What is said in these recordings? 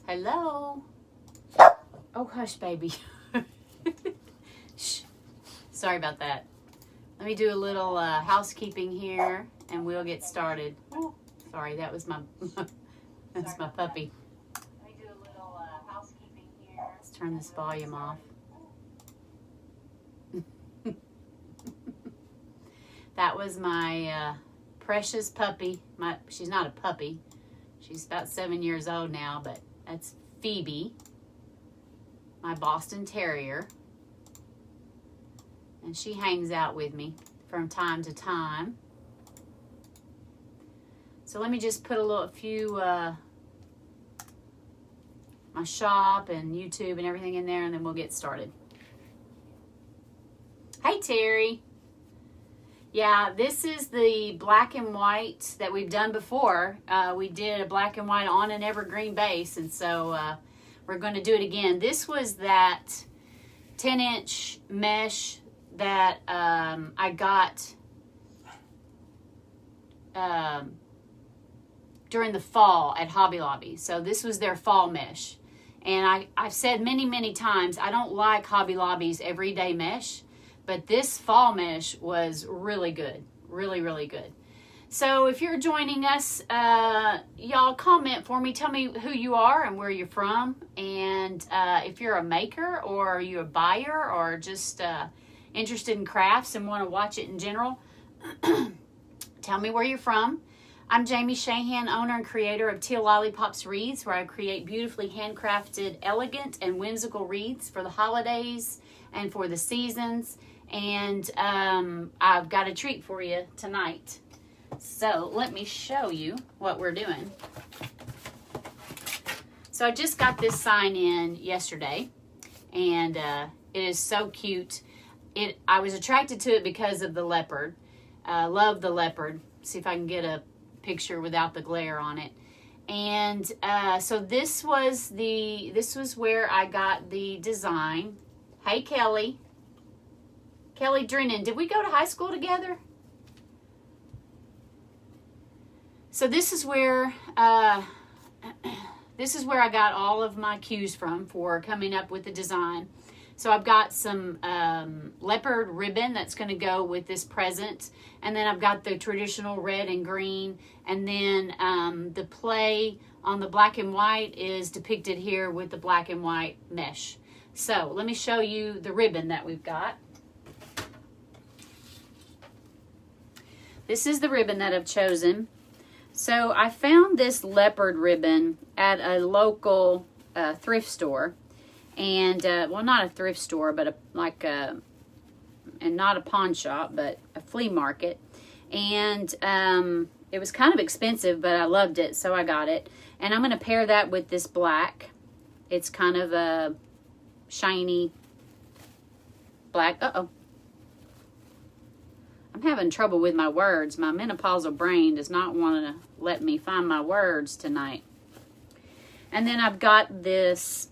Hello. Oh, hush, baby. Shh. Sorry about that. Let me do a little housekeeping here, and we'll get started. Oh, sorry, that was my that's my puppy. Let me do a little housekeeping here. Let's turn this volume off. That was my precious puppy. She's not a puppy. She's about 7 years old now, but that's Phoebe, my Boston Terrier. And she hangs out with me from time to time. So let me just put a few my shop and YouTube and everything in there, and then we'll get started. Hey, Terry. Yeah, this is the black and white that we've done before. We did a black and white on an evergreen base, and so we're going to do it again. This was that 10-inch mesh that I got during the fall at Hobby Lobby. So this was their fall mesh. And I've said many, many times, I don't like Hobby Lobby's everyday mesh. But this fall mesh was really good. Really, really good. So if you're joining us, y'all comment for me. Tell me who you are and where you're from. And if you're a maker or you're a buyer or just interested in crafts and want to watch it in general, tell me where you're from. I'm Jamie Shahan, owner and creator of Teal Lollipops Wreaths, where I create beautifully handcrafted, elegant, and whimsical wreaths for the holidays and for the seasons. And I've got a treat for you tonight. So let me show you what we're doing. So I just got this sign in yesterday, and it is so cute. I was attracted to it because of the leopard. I love the leopard. See if I can get a picture without the glare on it. And so this was where I got the design. Hey, Kelly. Kelly Drennan, did we go to high school together? So this is where I got all of my cues from for coming up with the design. So I've got some leopard ribbon that's going to go with this present, and then I've got the traditional red and green, and then the play on the black and white is depicted here with the black and white mesh. So let me show you the ribbon that we've got. This is the ribbon that I've chosen. So I found this leopard ribbon at a local thrift store. And, well, not a thrift store, but and not a pawn shop, but a flea market. And it was kind of expensive, but I loved it, so I got it. And I'm going to pair that with this black. It's kind of a shiny black. Uh-oh. I'm having trouble with my words. My menopausal brain does not want to let me find my words tonight. And then I've got this,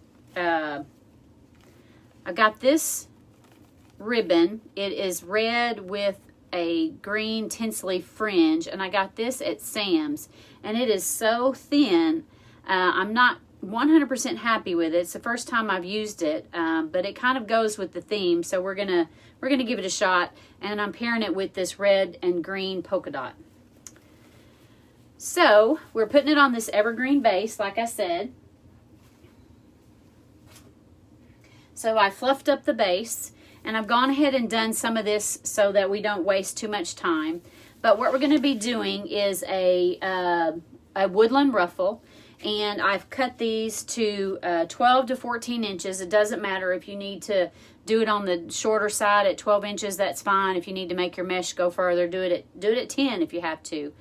ribbon. It is red with a green tinsel fringe, and I got this at Sam's. And it is so thin. I'm not 100% happy with it. It's the first time I've used it, but it kind of goes with the theme, so we're gonna give it a shot. And I'm pairing it with this red and green polka dot. So we're putting it on this evergreen base, like I said. So I fluffed up the base, and I've gone ahead and done some of this so that we don't waste too much time. But what we're going to be doing is a woodland ruffle. And I've cut these to 12 to 14 inches. It doesn't matter if you need to do it on the shorter side at 12 inches, that's fine. If you need to make your mesh go further, do it at 10 if you have to.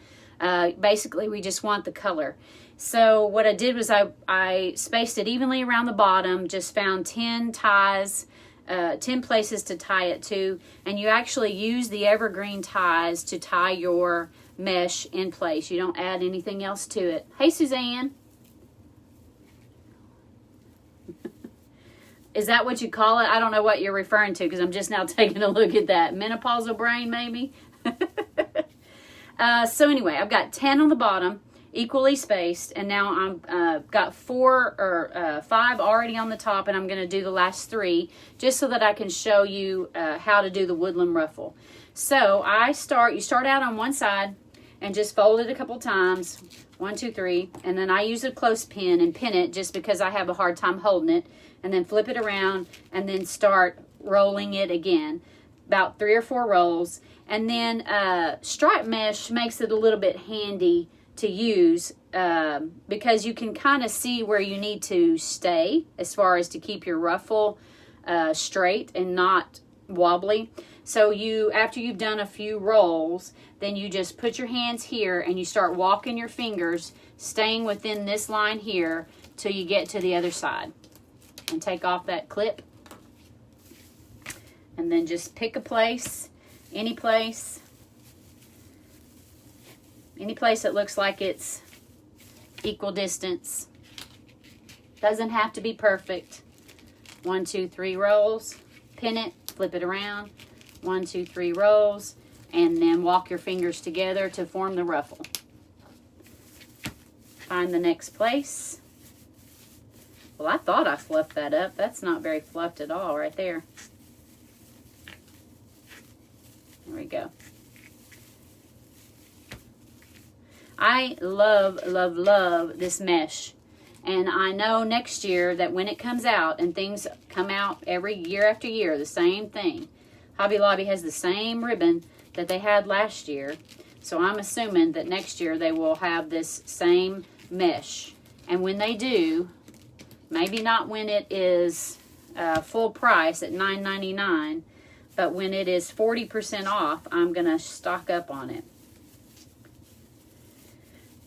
Basically, we just want the color. So what I did was I spaced it evenly around the bottom, just found 10 ties, 10 places to tie it to, and you actually use the evergreen ties to tie your mesh in place. You don't add anything else to it. Hey, Suzanne. Is that what you call it? I don't know what you're referring to because I'm just now taking a look at that. Menopausal brain, maybe? So anyway, I've got 10 on the bottom, equally spaced. And now I'm got 4 or 5 already on the top, and I'm going to do the last 3 just so that I can show you how to do the woodland ruffle. So you start out on one side and just fold it a couple times, 1, 2, 3, and then I use a clothespin and pin it just because I have a hard time holding it, and then flip it around and then start rolling it again, about 3 or 4 rolls. And then stripe mesh makes it a little bit handy to use because you can kind of see where you need to stay as far as to keep your ruffle straight and not wobbly. So after you've done a few rolls, then you just put your hands here and you start walking your fingers, staying within this line here till you get to the other side. And take off that clip. And then just pick a place, any place that looks like it's equal distance. Doesn't have to be perfect. 1, 2, 3 rolls, pin it, flip it around, 1, 2, 3 rolls, and then walk your fingers together to form the ruffle. Find the next place. Well, I thought I fluffed that up. That's not very fluffed at all right there. There we go. I love, love, love this mesh. And I know next year that when it comes out, and things come out every year after year, the same thing. Hobby Lobby has the same ribbon that they had last year. So I'm assuming that next year they will have this same mesh. And when they do, maybe not when it is full price at $9.99, but when it is 40% off, I'm going to stock up on it.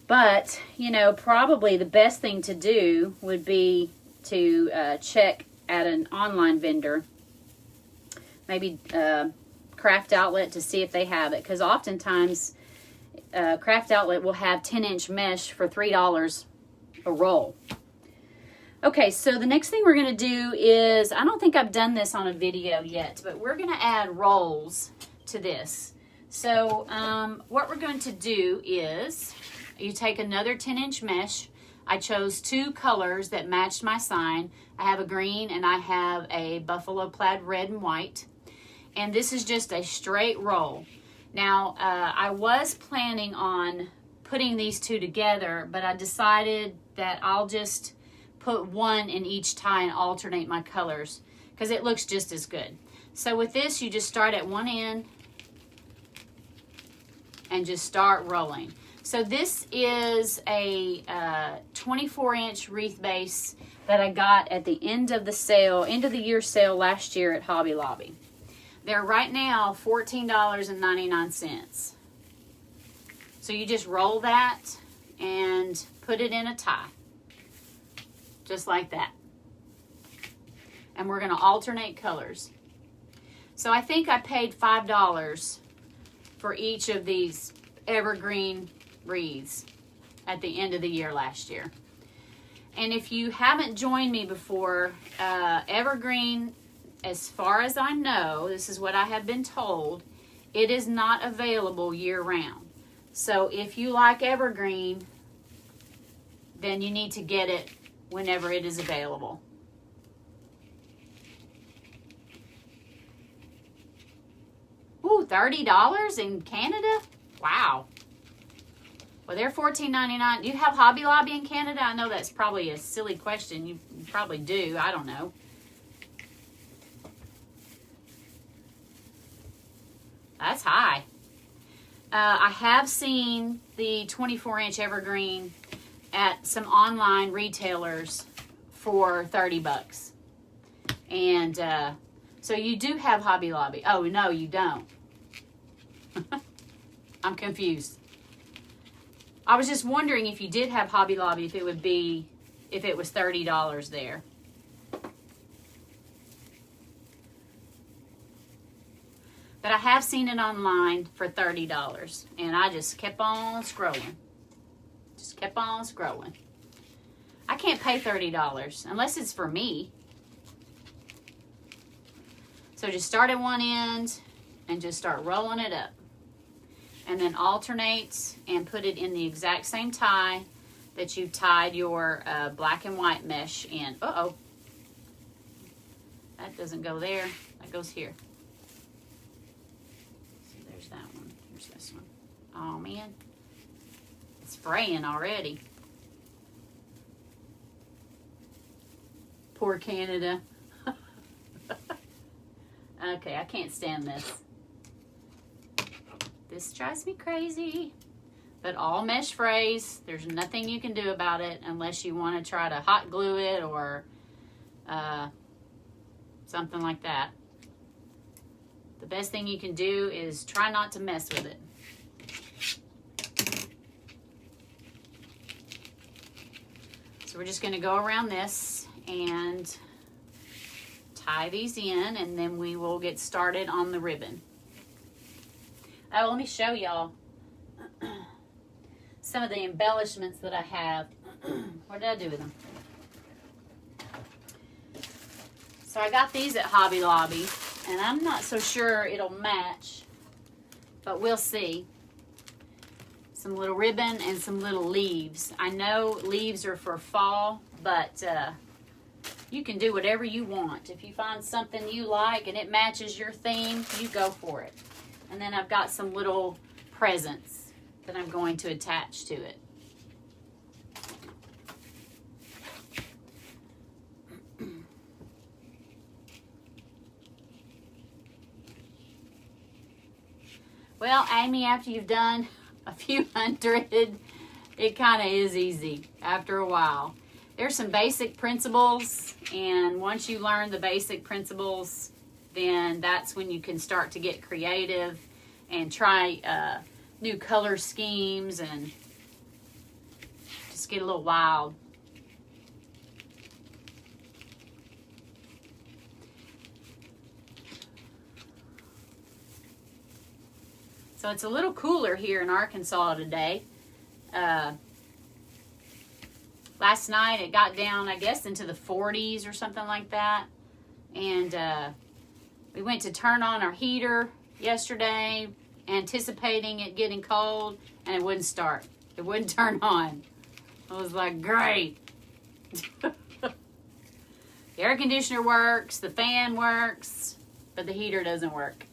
But, you know, probably the best thing to do would be to check at an online vendor, maybe Craft Outlet, to see if they have it. Because oftentimes, Craft Outlet will have 10-inch mesh for $3 a roll. Okay, so the next thing we're going to do is, I don't think I've done this on a video yet, but we're going to add rolls to this. So what we're going to do is, you take another 10-inch mesh. I chose 2 colors that matched my sign. I have a green and I have a buffalo plaid red and white. And this is just a straight roll. Now, I was planning on putting these 2 together, but I decided that I'll just put 1 in each tie and alternate my colors because it looks just as good. So with this, you just start at one end and just start rolling. So this is a 24-inch wreath base that I got at the end of the year sale last year at Hobby Lobby. They're right now $14.99. So you just roll that and put it in a tie. Just like that. And we're going to alternate colors. So I think I paid $5 for each of these evergreen wreaths at the end of the year last year. And if you haven't joined me before, evergreen, as far as I know, this is what I have been told, it is not available year-round. So if you like evergreen, then you need to get it whenever it is available. Ooh, $30 in Canada? Wow. Well, they're $14.99. Do you have Hobby Lobby in Canada? I know that's probably a silly question. You probably do. I don't know. That's high. I have seen the 24-inch evergreen at some online retailers for $30. And so you do have Hobby Lobby. Oh, no, you don't. I'm confused. I was just wondering if you did have Hobby Lobby, if it was $30 there. But I have seen it online for $30, and I just kept on scrolling. Just kept on scrolling. I can't pay $30 unless it's for me. So just start at one end and just start rolling it up. and then alternate and put it in the exact same tie that you tied your black and white mesh in. Uh-oh. That doesn't go there. That goes here. So there's that one. Here's this one. Oh, man. It's fraying already. Poor Canada. Okay, I can't stand this. This drives me crazy. But all mesh frays. There's nothing you can do about it unless you want to try to hot glue it or something like that. The best thing you can do is try not to mess with it. So we're just going to go around this and tie these in, and then we will get started on the ribbon. Oh, let me show y'all some of the embellishments that I have. What did I do with them? So I got these at Hobby Lobby, and I'm not so sure it'll match, but we'll see. Some little ribbon and some little leaves. I know leaves are for fall, but you can do whatever you want. If you find something you like and it matches your theme, you go for it. And then I've got some little presents that I'm going to attach to it. Well, Amy, after you've done a few hundred, it kind of is easy after a while. There's some basic principles, and once you learn the basic principles, then that's when you can start to get creative and try new color schemes and just get a little wild. So it's a little cooler here in Arkansas today. Last night it got down, I guess, into the 40s or something like that. And we went to turn on our heater yesterday, anticipating it getting cold, and it wouldn't start. It wouldn't turn on. I was like, great. The air conditioner works, the fan works, but the heater doesn't work.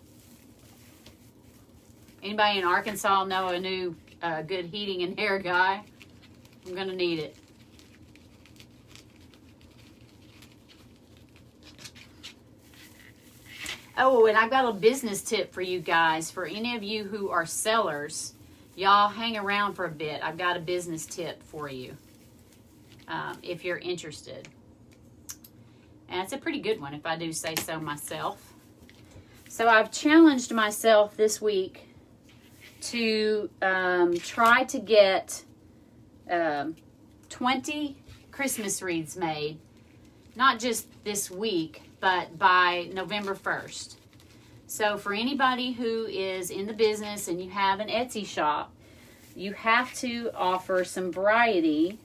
Anybody in Arkansas know a new good heating and air guy? I'm going to need it. Oh, and I've got a business tip for you guys. For any of you who are sellers, y'all hang around for a bit. I've got a business tip for you if you're interested. And it's a pretty good one if I do say so myself. So I've challenged myself this week to try to get 20 Christmas wreaths made, not just this week, but by November 1st. So for anybody who is in the business and you have an Etsy shop, you have to offer some variety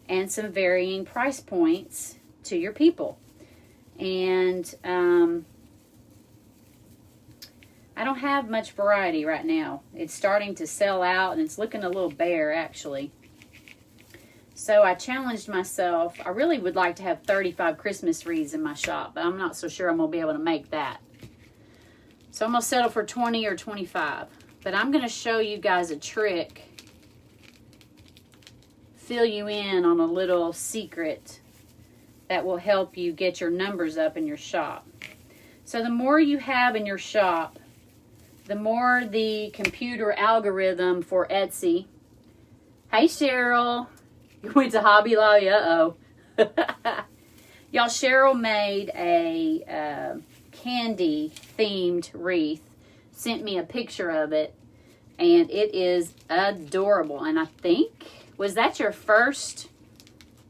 and some varying price points to your people. And I don't have much variety right now. It's starting to sell out, and it's looking a little bare, actually. So I challenged myself. I really would like to have 35 Christmas wreaths in my shop, but I'm not so sure I'm going to be able to make that. So I'm going to settle for 20 or 25. But I'm going to show you guys a trick, fill you in on a little secret that will help you get your numbers up in your shop. So the more you have in your shop, the more the computer algorithm for Etsy. Hey, Cheryl. You went to Hobby Lobby. Uh-oh. Y'all, Cheryl made a candy-themed wreath. Sent me a picture of it. And it is adorable. And I think, was that your first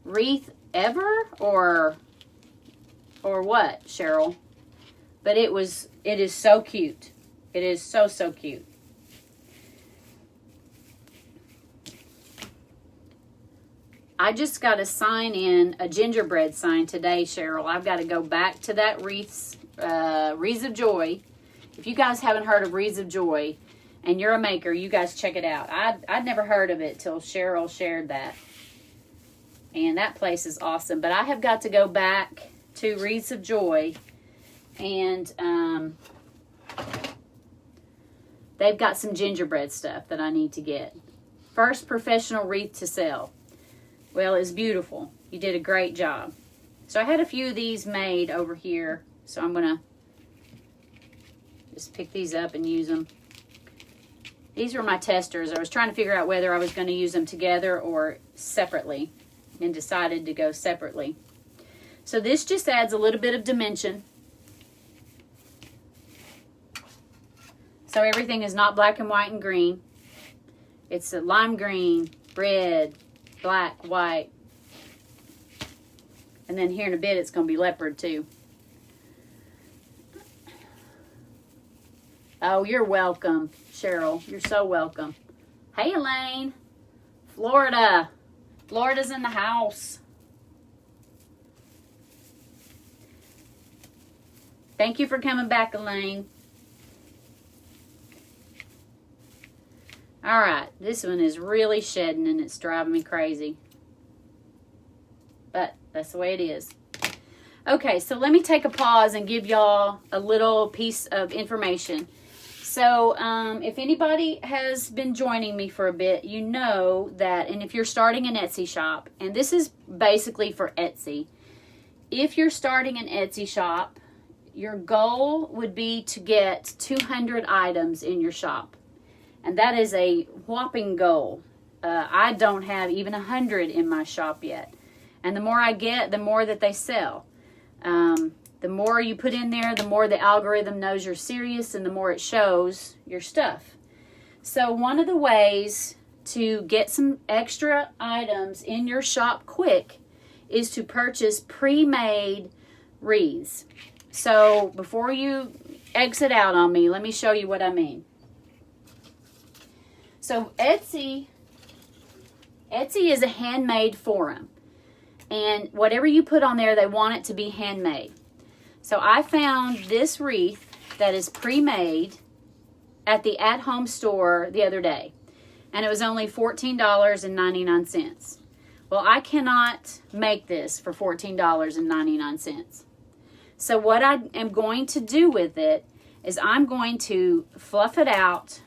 wreath ever? Or what, Cheryl? But it is so cute. It is so, so cute. I just got to sign in a gingerbread sign today, Cheryl. I've got to go back to that Wreaths of Joy. If you guys haven't heard of Wreaths of Joy, and you're a maker, you guys check it out. I'd never heard of it till Cheryl shared that. And that place is awesome. But I have got to go back to Wreaths of Joy, and they've got some gingerbread stuff that I need to get. First professional wreath to sell. Well, it's beautiful. You did a great job. So I had a few of these made over here, so I'm going to just pick these up and use them. These were my testers. I was trying to figure out whether I was going to use them together or separately, and decided to go separately. So this just adds a little bit of dimension. So everything is not black and white and green. It's a lime green, red, black, white. And then here in a bit it's going to be leopard too. Oh, you're welcome, Cheryl. You're so welcome. Hey, Elaine. Florida. Florida's in the house. Thank you for coming back, Elaine. All right, this one is really shedding and it's driving me crazy. But that's the way it is. Okay, so let me take a pause and give y'all a little piece of information. So if anybody has been joining me for a bit, you know that, and if you're starting an Etsy shop, and this is basically for Etsy, if you're starting an Etsy shop, your goal would be to get 200 items in your shop. And that is a whopping goal. I don't have even 100 in my shop yet. And the more I get, the more that they sell. The more you put in there, the more the algorithm knows you're serious and the more it shows your stuff. So one of the ways to get some extra items in your shop quick is to purchase pre-made wreaths. So before you exit out on me, let me show you what I mean. So Etsy is a handmade forum. And whatever you put on there, they want it to be handmade. So I found this wreath that is pre-made at the at-home store the other day. And it was only $14.99. Well, I cannot make this for $14.99. So what I am going to do with it is I'm going to fluff it out.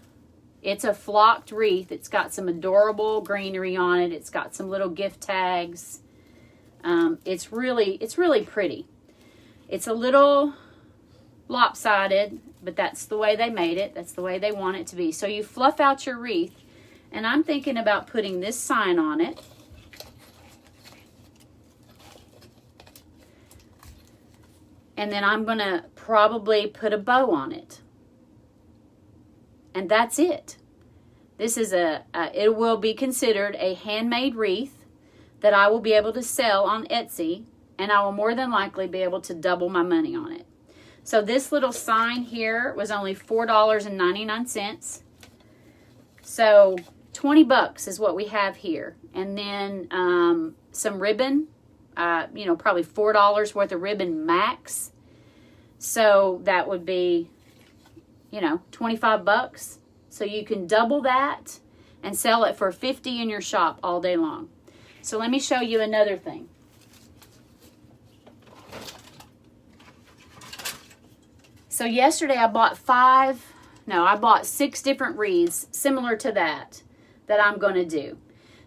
It's a flocked wreath. It's got some adorable greenery on it. It's got some little gift tags. It's really pretty. It's a little lopsided, but that's the way they made it. That's the way they want it to be. So you fluff out your wreath, and I'm thinking about putting this sign on it. And then I'm going to probably put a bow on it. And that's it. This is it will be considered a handmade wreath that I will be able to sell on Etsy, and I will more than likely be able to double my money on it. So this little sign here was only $4.99. So 20 bucks is what we have here. And then some ribbon, probably $4 worth of ribbon max. So that would be, 25 bucks. So you can double that and sell it for $50 in your shop all day long. So let me show you another thing. So yesterday I bought 6 different wreaths similar to that I'm going to do.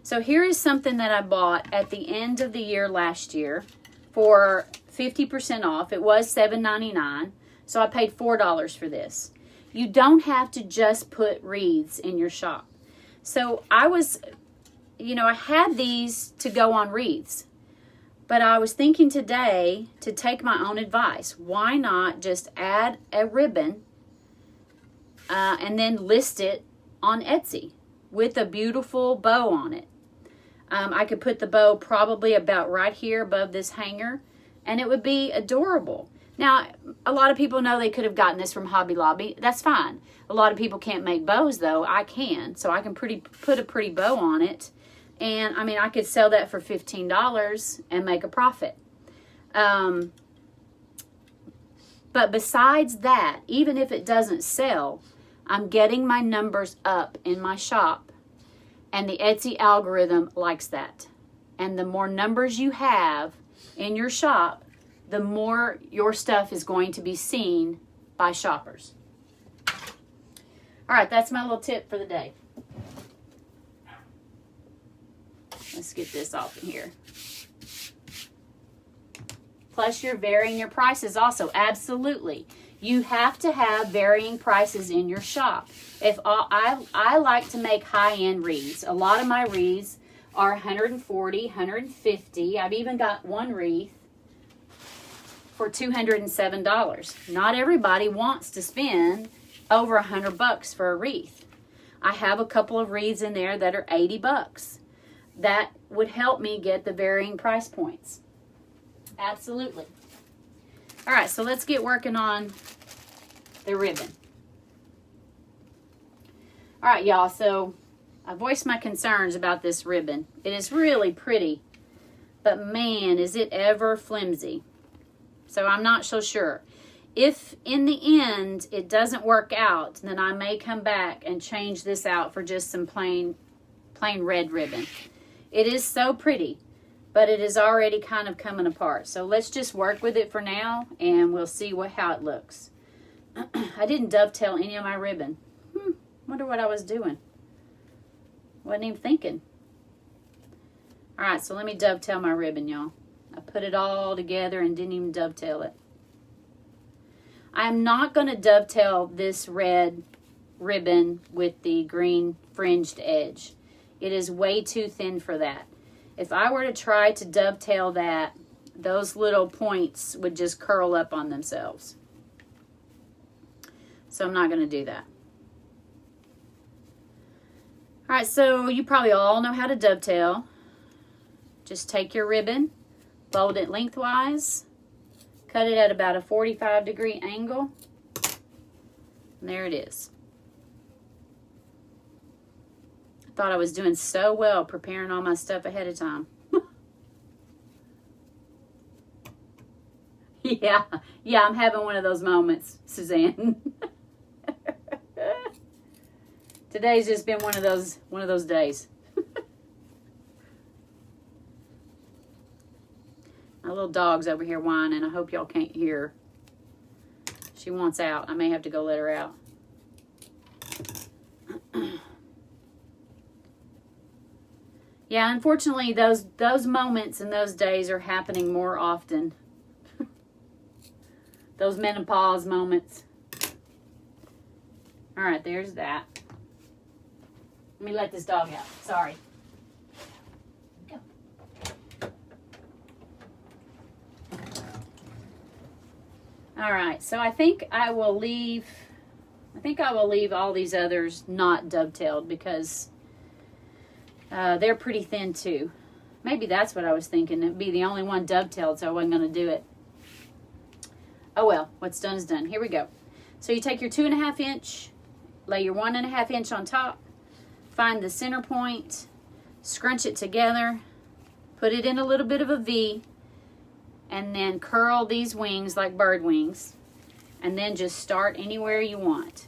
So here is something that I bought at the end of the year last year for 50% off. It was $7.99, so I paid $4 for this. You don't have to just put wreaths in your shop. So I had these to go on wreaths. But I was thinking today to take my own advice. Why not just add a ribbon and then list it on Etsy with a beautiful bow on it? I could put the bow probably about right here above this hanger, and it would be adorable. Now, a lot of people know they could have gotten this from Hobby Lobby. That's fine. A lot of people can't make bows, though. I can. So I can put a pretty bow on it. And, I could sell that for $15 and make a profit. But besides that, even if it doesn't sell, I'm getting my numbers up in my shop, and the Etsy algorithm likes that. And the more numbers you have in your shop, the more your stuff is going to be seen by shoppers. All right, that's my little tip for the day. Let's get this off in here. Plus, you're varying your prices also. Absolutely. You have to have varying prices in your shop. I like to make high-end wreaths. A lot of my wreaths are $140, $150. I've even got one wreath for $207. Not everybody wants to spend over $100 for a wreath. I have a couple of wreaths in there that are $80. That would help me get the varying price points. Absolutely. All right, so let's get working on the ribbon. All right, y'all, so I voiced my concerns about this ribbon. It is really pretty, but man, is it ever flimsy. So I'm not so sure. If in the end it doesn't work out, then I may come back and change this out for just some plain red ribbon. It is so pretty, but it is already kind of coming apart. So let's just work with it for now, and we'll see how it looks. I didn't dovetail any of my ribbon. Wonder what I was doing. Wasn't even thinking. All right, so let me dovetail my ribbon, y'all. I put it all together and didn't even dovetail it. I'm not going to dovetail this red ribbon with the green fringed edge. It is way too thin for that. If I were to try to dovetail that, those little points would just curl up on themselves. So I'm not going to do that. All right, so you probably all know how to dovetail. Just take your ribbon, fold it lengthwise, cut it at about a 45-degree angle, and there it is. I thought I was doing so well preparing all my stuff ahead of time. Yeah, I'm having one of those moments, Suzanne. Today's just been one of those days. My little dog's over here whining. I hope y'all can't hear. She wants out. I may have to go let her out. Yeah, unfortunately, those moments and those days are happening more often. Those menopause moments. All right, there's that. Let me let this dog out. Sorry. Go. All right, so I think I will leave all these others not dovetailed because they're pretty thin too. Maybe that's what I was thinking. It'd be the only one dovetailed, so I wasn't going to do it. Oh well, what's done is done. Here we go. So you take your 2.5 inch, lay your 1.5 inch on top, find the center point, scrunch it together, put it in a little bit of a V, and then curl these wings like bird wings, and then just start anywhere you want.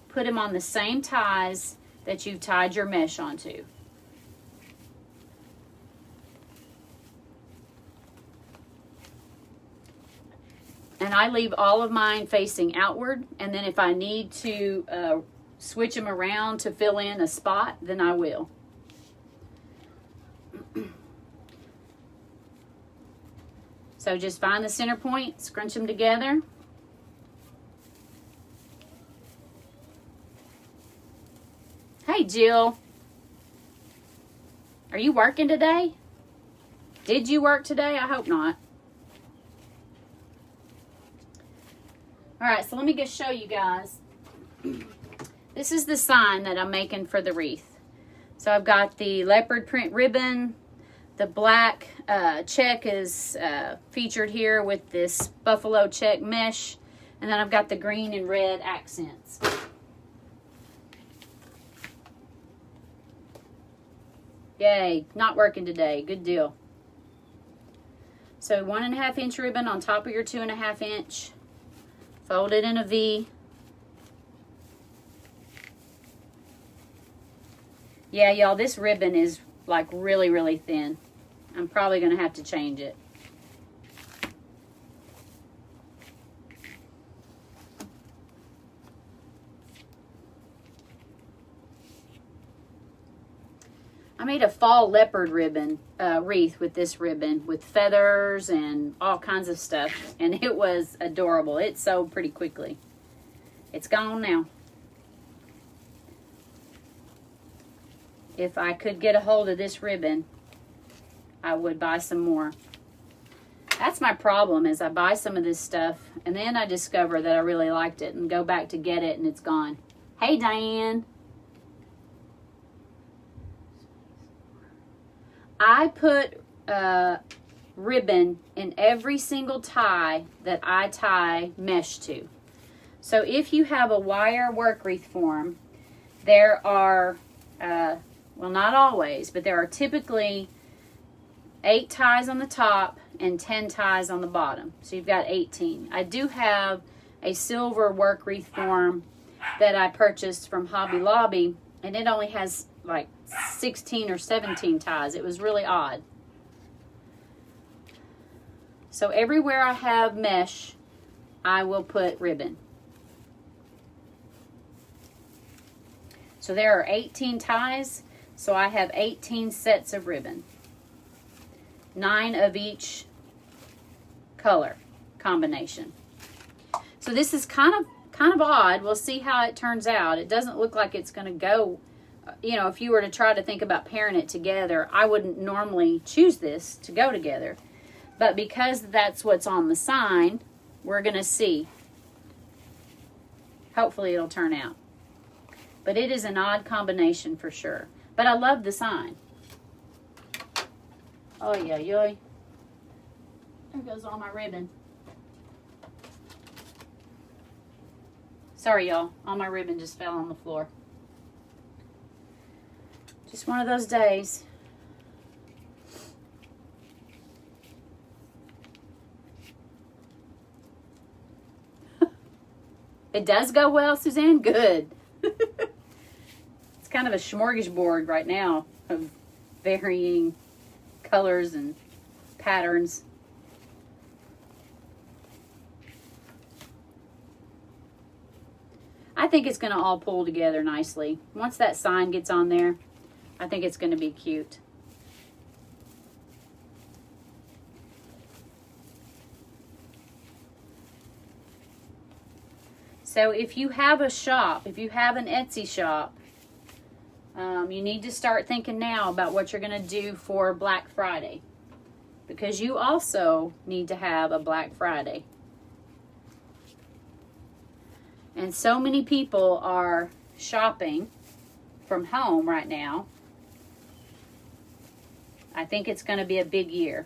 Put them on the same ties that you've tied your mesh onto. And I leave all of mine facing outward, and then if I need to switch them around to fill in a spot, then I will. So just find the center point, scrunch them together. Hey, Jill. Are you working today? Did you work today? I hope not. All right, so let me just show you guys. This is the sign that I'm making for the wreath. So I've got the leopard print ribbon. The black check is featured here with this buffalo check mesh. And then I've got the green and red accents. Yay, not working today. Good deal. So 1.5 inch ribbon on top of your 2.5 inch. Fold it in a V. Yeah, y'all, this ribbon is like really, really thin. I'm probably going to have to change it. I made a fall leopard ribbon wreath with this ribbon with feathers and all kinds of stuff, and it was adorable. It sold pretty quickly. It's gone now. If I could get a hold of this ribbon, I would buy some more. That's my problem, is I buy some of this stuff and then I discover that I really liked it and go back to get it and it's gone. Hey, Diane. I put ribbon in every single tie that I tie mesh to. So if you have a wire work wreath form, there are, well, not always, but there are typically 8 ties on the top and 10 ties on the bottom. So you've got 18. I do have a silver work wreath form that I purchased from Hobby Lobby, and it only has like 16 or 17 ties. It was really odd. So everywhere I have mesh, I will put ribbon. So there are 18 ties, so I have 18 sets of ribbon. 9 of each color combination. So this is kind of odd. We'll see how it turns out. It doesn't look like it's going to go, you know, if you were to try to think about pairing it together, I wouldn't normally choose this to go together. But because that's what's on the sign, we're going to see. Hopefully it'll turn out. But it is an odd combination for sure. But I love the sign. Oh, yeah, yoy. There goes all my ribbon. Sorry, y'all. All my ribbon just fell on the floor. Just one of those days. It does go well, Suzanne? Good. It's kind of a smorgasbord right now of varying colors and patterns. I think it's going to all pull together nicely. Once that sign gets on there, I think it's going to be cute. So if you have a shop, if you have an Etsy shop, you need to start thinking now about what you're going to do for Black Friday, because you also need to have a Black Friday. And so many people are shopping from home right now. I think it's going to be a big year.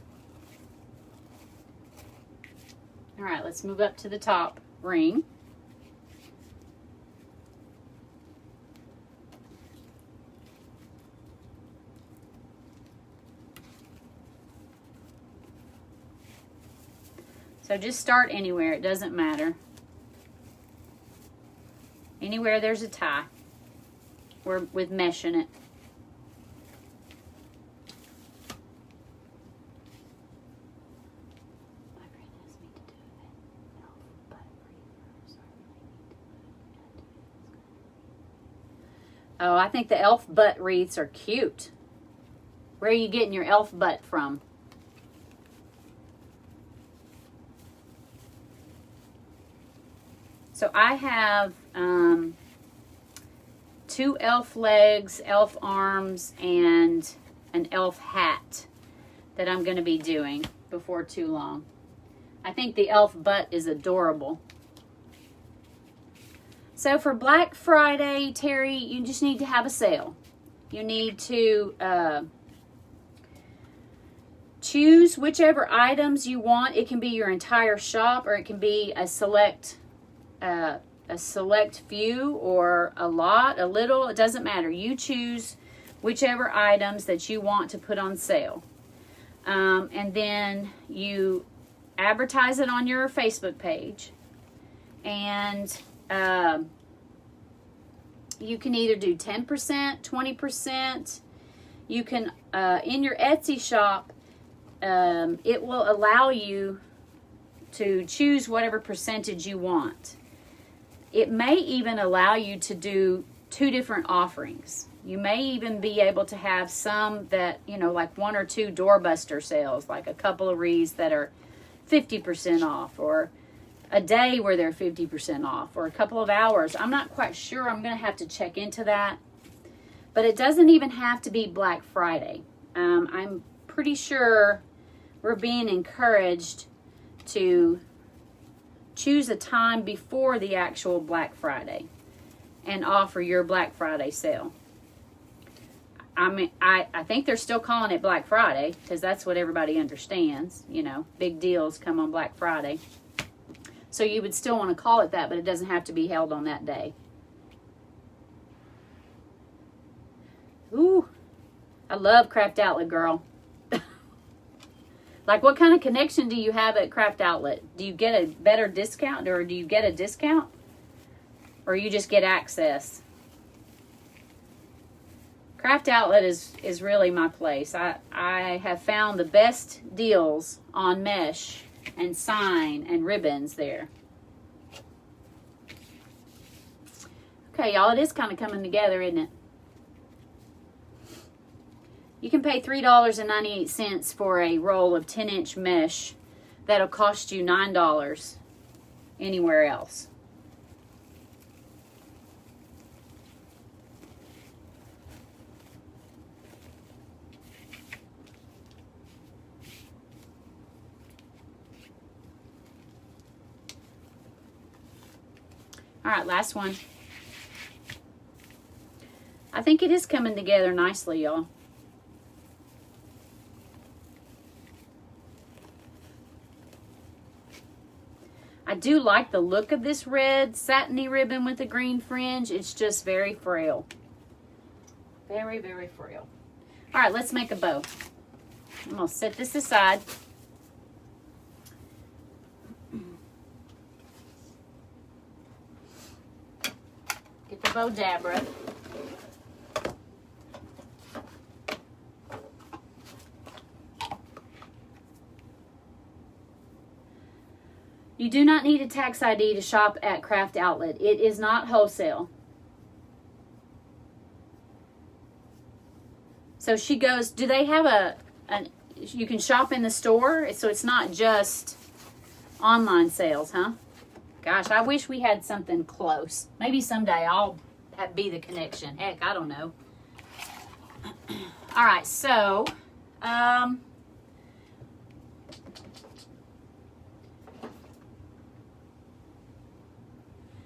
All right, let's move up to the top ring. So just start anywhere, it doesn't matter. Anywhere there's a tie or with mesh in it. Oh, I think the elf butt wreaths are cute. Where are you getting your elf butt from? So I have 2 elf legs, elf arms, and an elf hat that I'm going to be doing before too long. I think the elf butt is adorable. So for Black Friday, Terry, you just need to have a sale. You need to choose whichever items you want. It can be your entire shop, or it can be a select few, or a lot, a little. It doesn't matter. You choose whichever items that you want to put on sale. And then you advertise it on your Facebook page. And you can either do 10%, 20%. You can, in your Etsy shop, it will allow you to choose whatever percentage you want. It may even allow you to do 2 different offerings. You may even be able to have some that, you know, like 1 or 2 doorbuster sales, like a couple of wreaths that are 50% off, or a day where they're 50% off, or a couple of hours. I'm not quite sure. I'm going to have to check into that. But it doesn't even have to be Black Friday. I'm pretty sure we're being encouraged to choose a time before the actual Black Friday and offer your Black Friday sale. I mean, I think they're still calling it Black Friday because that's what everybody understands. You know, big deals come on Black Friday. So you would still want to call it that, but it doesn't have to be held on that day. Ooh, I love Craft Outlet, girl. Like, what kind of connection do you have at Craft Outlet? Do you get a better discount, or do you get a discount? Or you just get access? Craft Outlet is really my place. I have found the best deals on mesh and sign and ribbons there. Okay, y'all, it is kind of coming together, isn't it? You can pay $3.98 for a roll of 10-inch mesh that'll cost you $9 anywhere else. All right, last one. I think it is coming together nicely, y'all. I do like the look of this red satiny ribbon with the green fringe. It's just very frail. Very, very frail. All right, let's make a bow. I'm going to set this aside. Get the bow dabber. You do not need a tax ID to shop at Craft Outlet. It is not wholesale. So she goes, do they have you can shop in the store? So it's not just online sales, huh? Gosh, I wish we had something close. Maybe someday I'll be the connection. Heck, I don't know. All right, so,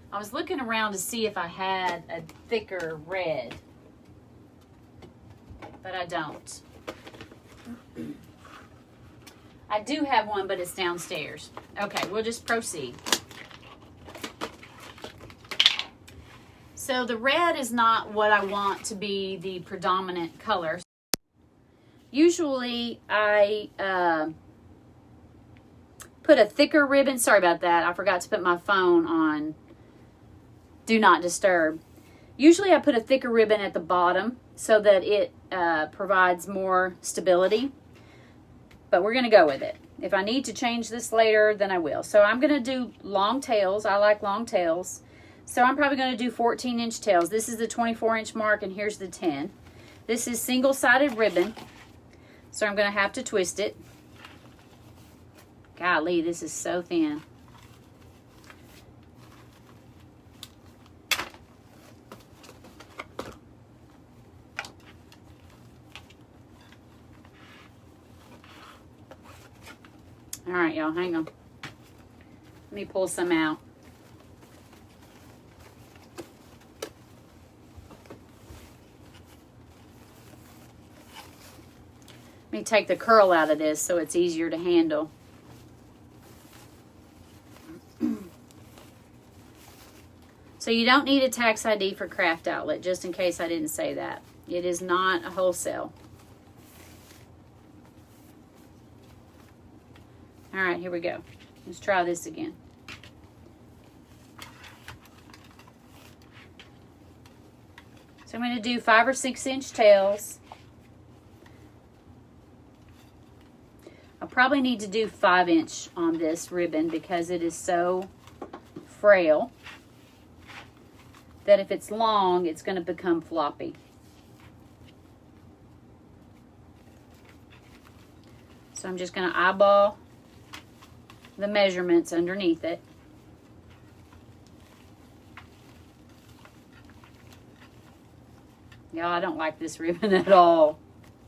I was looking around to see if I had a thicker red, but I don't. I do have one, but it's downstairs. Okay, we'll just proceed. So the red is not what I want to be the predominant color. Usually I put a thicker ribbon. Sorry about that. I forgot to put my phone on Do Not Disturb. Usually I put a thicker ribbon at the bottom so that it provides more stability. But we're going to go with it. If I need to change this later, then I will. So I'm going to do long tails. I like long tails. So I'm probably going to do 14-inch tails. This is the 24-inch mark, and here's the 10. This is single-sided ribbon. So I'm going to have to twist it. Golly, this is so thin. All right, y'all, hang on. Let me pull some out. Let me take the curl out of this so it's easier to handle. So you don't need a tax ID for Craft Outlet, just in case I didn't say that. It is not a wholesale. All right, here we go. Let's try this again. So I'm going to do 5 or 6 inch tails. I'll probably need to do 5 inch on this ribbon because it is so frail that if it's long, it's going to become floppy. So I'm just going to eyeball the measurements underneath it. Y'all, I don't like this ribbon at all.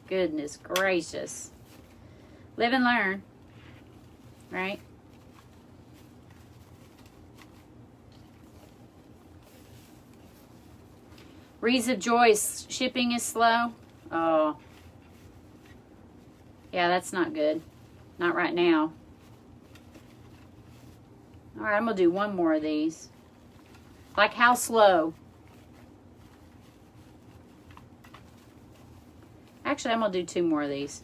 Goodness gracious. Live and learn, right? Wreaths of Joy shipping is slow. Oh. Yeah, that's not good. Not right now. All right, I'm going to do one more of these. Like how slow? Actually, I'm going to do 2 more of these.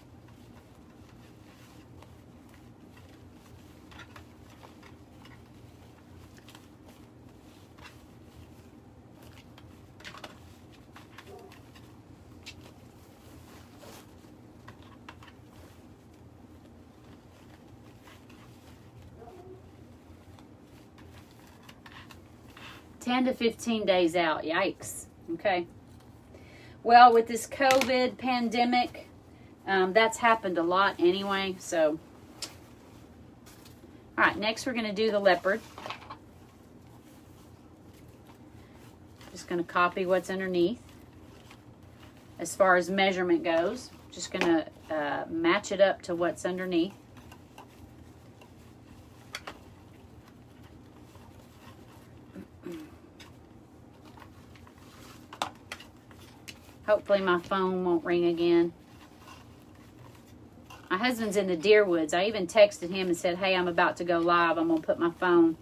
$10 to 15 days out. Yikes. Okay. Well, with this COVID pandemic, that's happened a lot anyway. So, all right. Next, we're going to do the leopard. Just going to copy what's underneath. As far as measurement goes, just going to match it up to what's underneath. Hopefully my phone won't ring again. My husband's in the deer woods. I even texted him and said, hey, I'm about to go live. I'm going to put my phone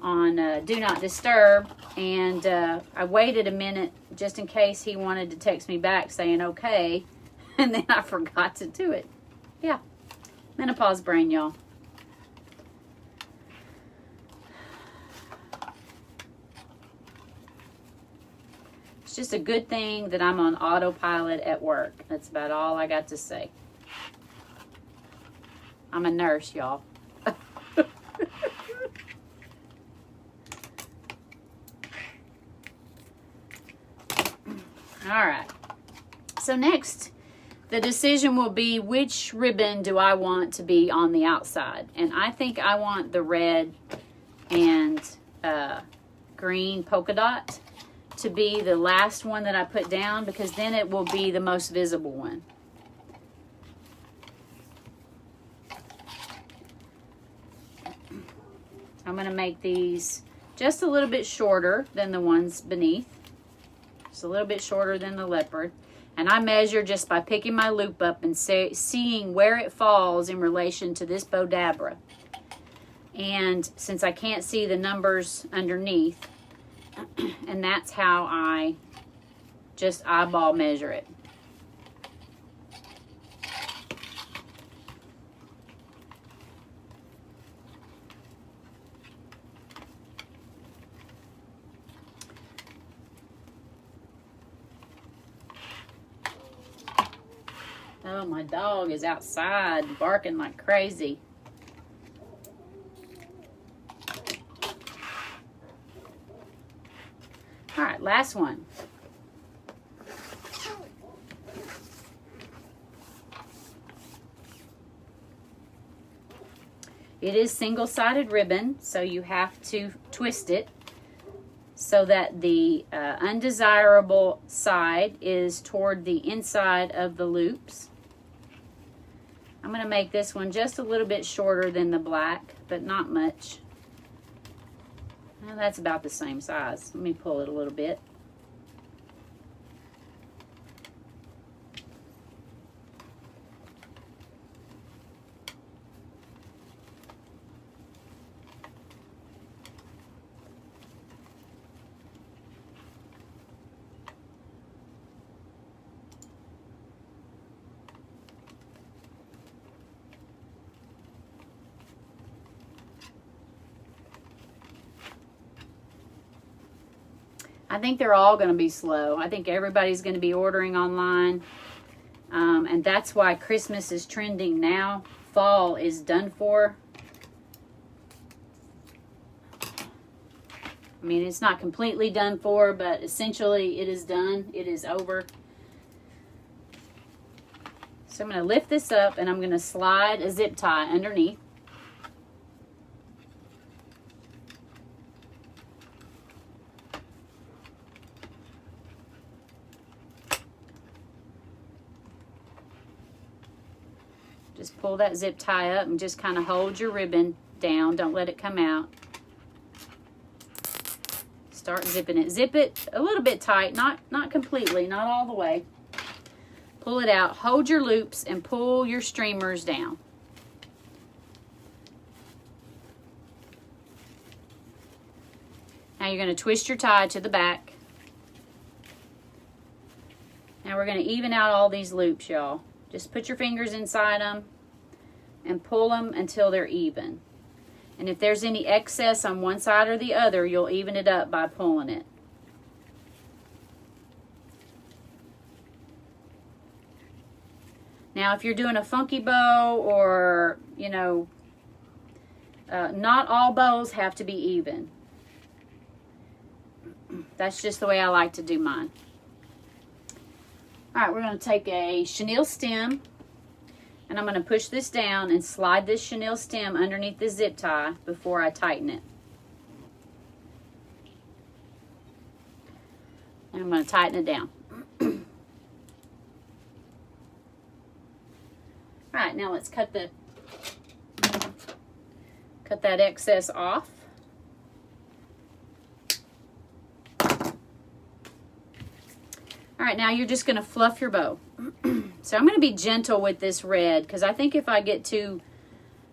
on Do Not Disturb. And I waited a minute just in case he wanted to text me back saying okay. And then I forgot to do it. Yeah. Menopause brain, y'all. It's just a good thing that I'm on autopilot at work. That's about all I got to say. I'm a nurse, y'all. All right. So next, the decision will be which ribbon do I want to be on the outside. And I think I want the red and green polka dot to be the last one that I put down because then it will be the most visible one. I'm going to make these just a little bit shorter than the ones beneath. Just a little bit shorter than the leopard. And I measure just by picking my loop up and seeing where it falls in relation to this Bodabra. And since I can't see the numbers underneath, and that's how I just eyeball measure it. Oh, my dog is outside barking like crazy. All right, last one. It is single-sided ribbon, so you have to twist it so that the undesirable side is toward the inside of the loops. I'm going to make this one just a little bit shorter than the black, but not much. Well, that's about the same size. Let me pull it a little bit. I think they're all going to be slow. I think everybody's going to be ordering online. And that's why Christmas is trending now. Fall is done for. I mean, it's not completely done for, but essentially it is done. It is over. So I'm going to lift this up and I'm going to slide a zip tie underneath. Just pull that zip tie up and just kind of hold your ribbon down. Don't let it come out. Start zipping it. Zip it a little bit tight, not completely, not all the way. Pull it out, hold your loops, and pull your streamers down. Now you're going to twist your tie to the back. Now we're going to even out all these loops, y'all. Just put your fingers inside them and pull them until they're even. And if there's any excess on one side or the other, you'll even it up by pulling it. Now, if you're doing a funky bow or, you know, not all bows have to be even. That's just the way I like to do mine. All right, we're going to take a chenille stem, and I'm going to push this down and slide this chenille stem underneath the zip tie before I tighten it. And I'm going to tighten it down. All right, now let's cut that excess off. All right, now you're just going to fluff your bow. So I'm going to be gentle with this red because I think if I get too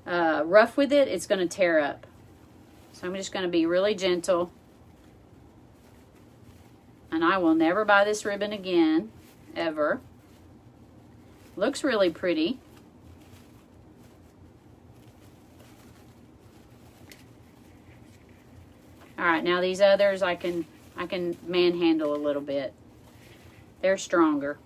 rough with it, it's going to tear up. So I'm just going to be really gentle. And I will never buy this ribbon again, ever. Looks really pretty. All right, now these others I can manhandle a little bit. They're stronger.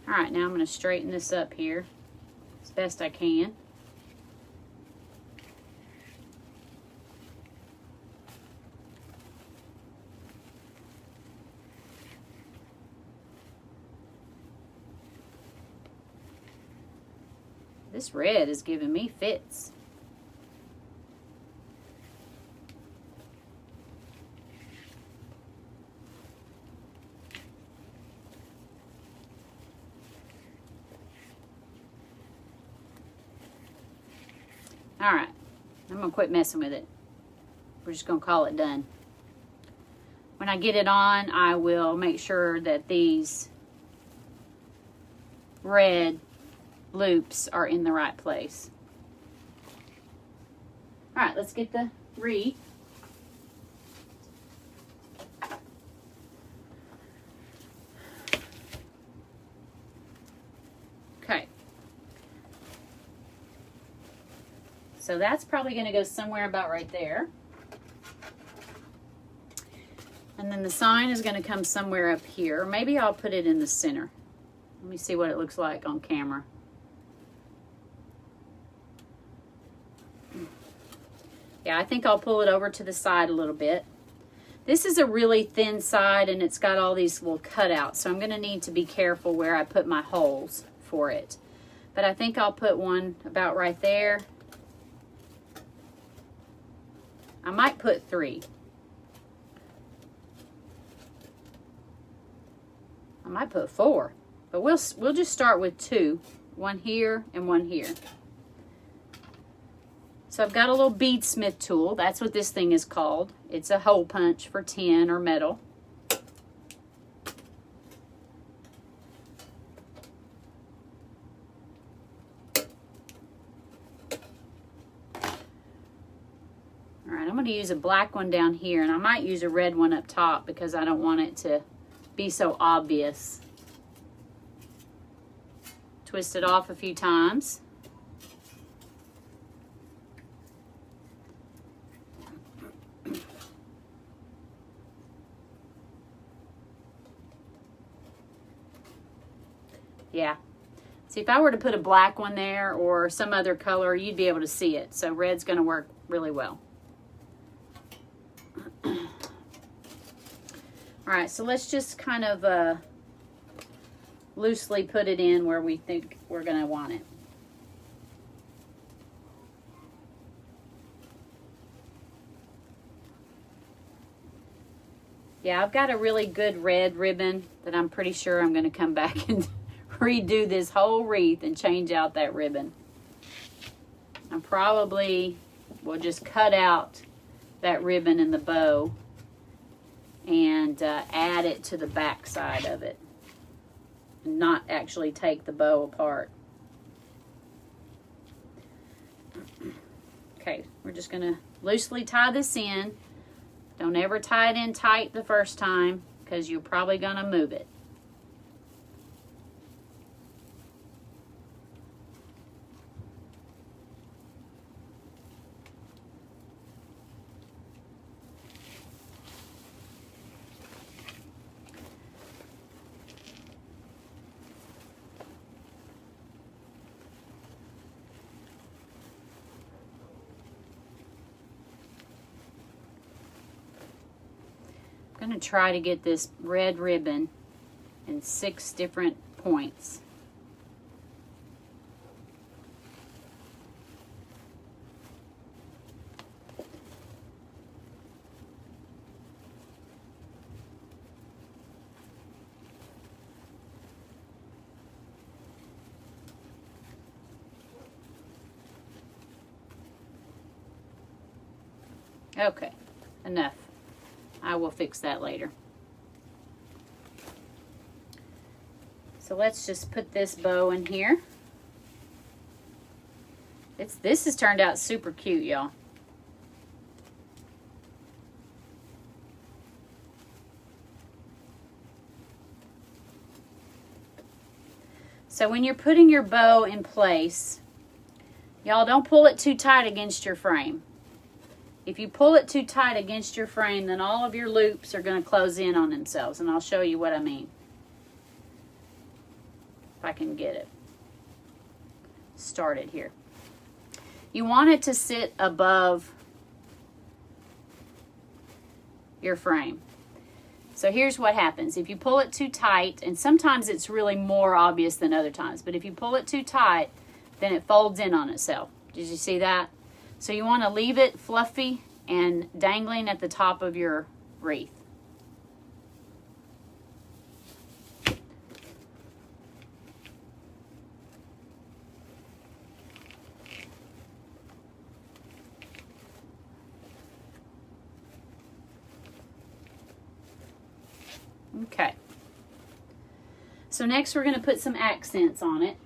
All right, now I'm going to straighten this up here as best I can. This red is giving me fits. All right, I'm going to quit messing with it. We're just going to call it done. When I get it on, I will make sure that these red loops are in the right place. All right, let's get the wreath. Okay. So that's probably going to go somewhere about right there. And then the sign is going to come somewhere up here. Maybe I'll put it in the center. Let me see what it looks like on camera. Yeah, I think I'll pull it over to the side a little bit. This is a really thin side and it's got all these little cutouts, so I'm going to need to be careful where I put my holes for it. But I think I'll put one about right there. I might put 3. I might put 4, but we'll just start with 2. One here and one here. So I've got a little beadsmith tool. That's what this thing is called. It's a hole punch for tin or metal. All right, I'm going to use a black one down here, and I might use a red one up top because I don't want it to be so obvious. Twist it off a few times. Yeah. See, if I were to put a black one there or some other color, you'd be able to see it. So red's going to work really well. All right, so let's just kind of loosely put it in where we think we're going to want it. Yeah, I've got a really good red ribbon that I'm pretty sure I'm going to come back and redo this whole wreath and change out that ribbon. I probably will just cut out that ribbon in the bow and add it to the back side of it, and not actually take the bow apart. Okay, we're just going to loosely tie this in. Don't ever tie it in tight the first time because you're probably going to move it. I'm going to try to get this red ribbon in 6 different points. Okay, enough. I will fix that later. So let's just put this bow in here. This has turned out super cute, y'all. So when you're putting your bow in place, y'all don't pull it too tight against your frame. If you pull it too tight against your frame, then all of your loops are going to close in on themselves, and I'll show you what I mean. If I can get it started here. You want it to sit above your frame. So here's what happens. If you pull it too tight, and sometimes it's really more obvious than other times, but if you pull it too tight, then it folds in on itself. Did you see that? So you want to leave it fluffy and dangling at the top of your wreath. Okay. So next we're going to put some accents on it.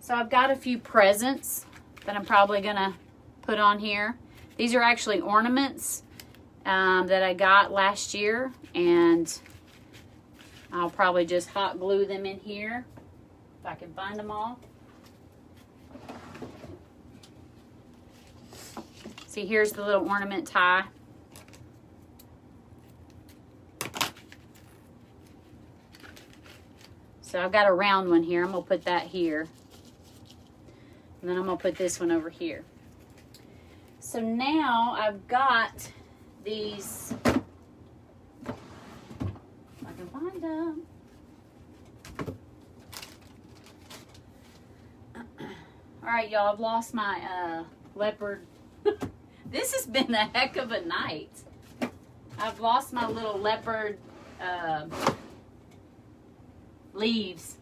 So I've got a few presents that I'm probably going to put on here. These are actually ornaments that I got last year, and I'll probably just hot glue them in here if I can find them all. See, here's the little ornament tie. So I've got a round one here. I'm going to put that here. And then I'm going to put this one over here. So now I've got these, if I can find them. All right, y'all, I've lost my leopard. This has been a heck of a night. I've lost my little leopard leaves.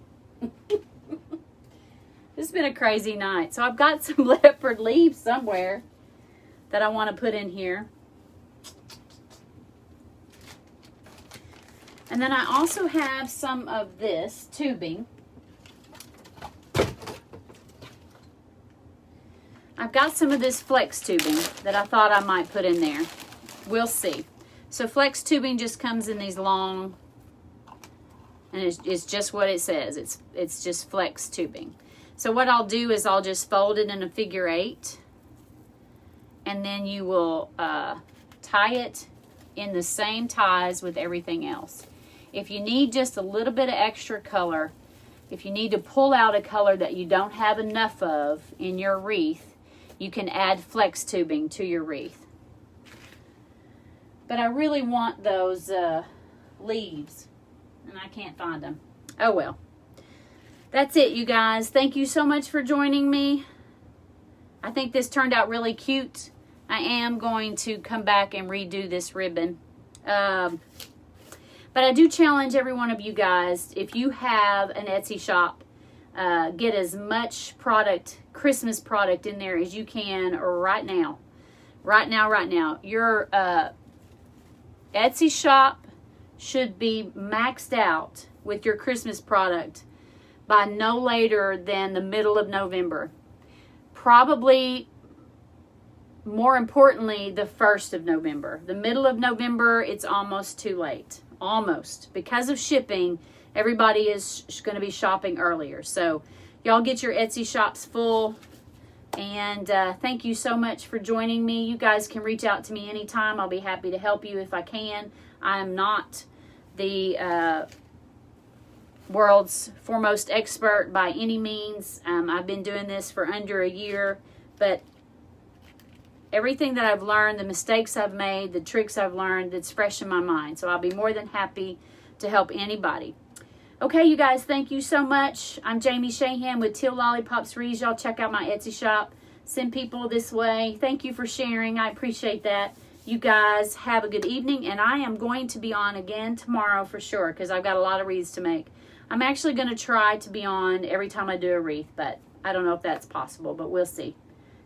This has been a crazy night. So I've got some leopard leaves somewhere that I want to put in here. And then I also have some of this tubing. I've got some of this flex tubing that I thought I might put in there. We'll see. So flex tubing just comes in these long, and it's just what it says. It's just flex tubing. So what I'll do is I'll just fold it in a figure 8, and then you will tie it in the same ties with everything else. If you need just a little bit of extra color, if you need to pull out a color that you don't have enough of in your wreath, you can add flex tubing to your wreath. But I really want those leaves, and I can't find them. Oh well. That's it, you guys. Thank you so much for joining me. I think this turned out really cute. I am going to come back and redo this ribbon. But I do challenge every one of you guys, if you have an Etsy shop, get as much product, Christmas product in there as you can right now. Right now. Your Etsy shop should be maxed out with your Christmas product by no later than the middle of November. Probably, more importantly, the 1st of November. The middle of November, it's almost too late. Almost. Because of shipping, everybody is going to be shopping earlier. So, y'all get your Etsy shops full. And thank you so much for joining me. You guys can reach out to me anytime. I'll be happy to help you if I can. I am not the world's foremost expert by any means. I've been doing this for under a year, but everything that I've learned, the mistakes I've made, the tricks I've learned, it's fresh in my mind. So I'll be more than happy to help anybody. Okay, you guys, thank you so much. I'm Jamie Shahan with Teal Lollipops Wreaths. Y'all check out my Etsy shop. Send people this way. Thank you for sharing. I appreciate that. You guys have a good evening, and I am going to be on again tomorrow for sure because I've got a lot of wreaths to make. I'm actually going to try to be on every time I do a wreath, but I don't know if that's possible, but we'll see.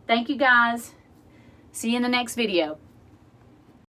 Thank you, guys. See you in the next video.